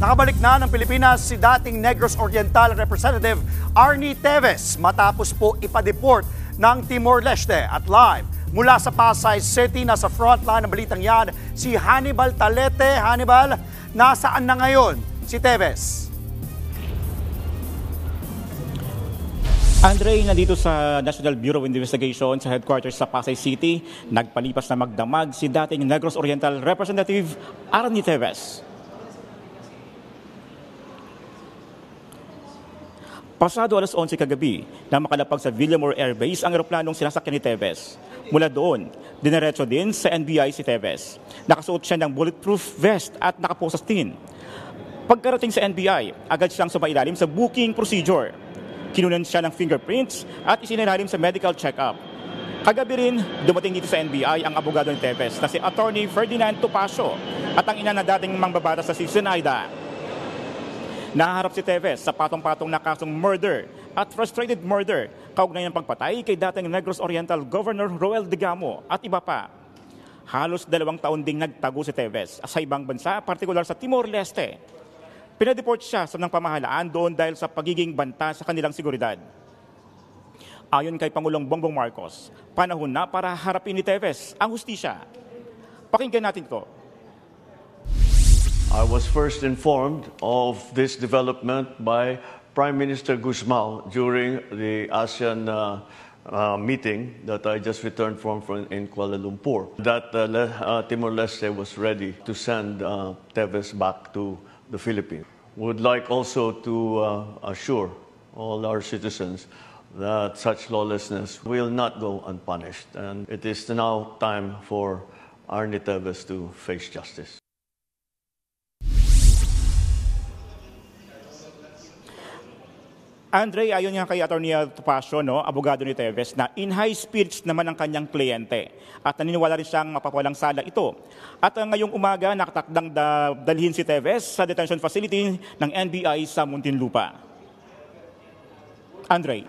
Nakabalik na ng Pilipinas si dating Negros Oriental Representative Arnie Teves matapos po ipa-deport ng Timor-Leste. At live mula sa Pasay City, nasa frontline ng balitang yan, si Hannibal Talete. Hannibal, nasaan na ngayon si Teves? Andre, nandito sa National Bureau of Investigation sa headquarters sa Pasay City, nagpalipas na magdamag si dating Negros Oriental Representative Arnie Teves. Pasado alas 11 kagabi na makalapag sa Villamor Air Base ang eroplanong sinasakyan ni Teves. Mula doon, dinerecho din sa NBI si Teves. Nakasuot siya ng bulletproof vest at nakaposas tin. Pagkarating sa NBI, agad siyang sumailalim sa booking procedure. Kinunan siya ng fingerprints at isiniralim sa medical check-up. Kagabi rin, dumating dito sa NBI ang abogado ni Teves na si Attorney Ferdinand Topacio at ang ina na dating mangbabatas sa si Zenaida. Naharap si Teves sa patong-patong na kasong murder at frustrated murder, kaugnay ng pagpatay kay dating Negros Oriental Governor Roel Digamo at iba pa. Halos 2 taon ding nagtago si Teves sa ibang bansa, partikular sa Timor-Leste. Pinadeport siya sa ng pamahalaan doon dahil sa pagiging banta sa kanilang seguridad. Ayon kay Pangulong Bongbong Marcos, panahon na para harapin ni Teves ang hustisya. Pakinggan natin ito. I was first informed of this development by Prime Minister Guzmao during the ASEAN meeting that I just returned from in Kuala Lumpur, that Timor-Leste was ready to send Teves back to the Philippines. Would like also to assure all our citizens that such lawlessness will not go unpunished, and it is now time for Arnie Teves to face justice. Andre, ayon nga kay Atty. Topacio, abogado ni Teves, na in high spirits naman ang kanyang kliyente at naniniwala rin siyang mapapawalang sala ito. At ngayong umaga, nakatakdang dalhin si Teves sa detention facility ng NBI sa Muntinlupa. Andre.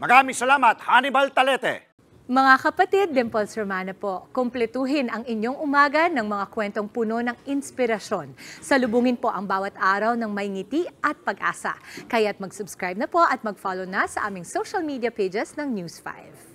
Maraming salamat, Hannibal Talete. Mga kapatid, Dimples Romana po, kumpletuhin ang inyong umaga ng mga kwentong puno ng inspirasyon. Salubungin po ang bawat araw ng may ngiti at pag-asa. Kaya't mag-subscribe na po at mag-follow na sa aming social media pages ng News 5.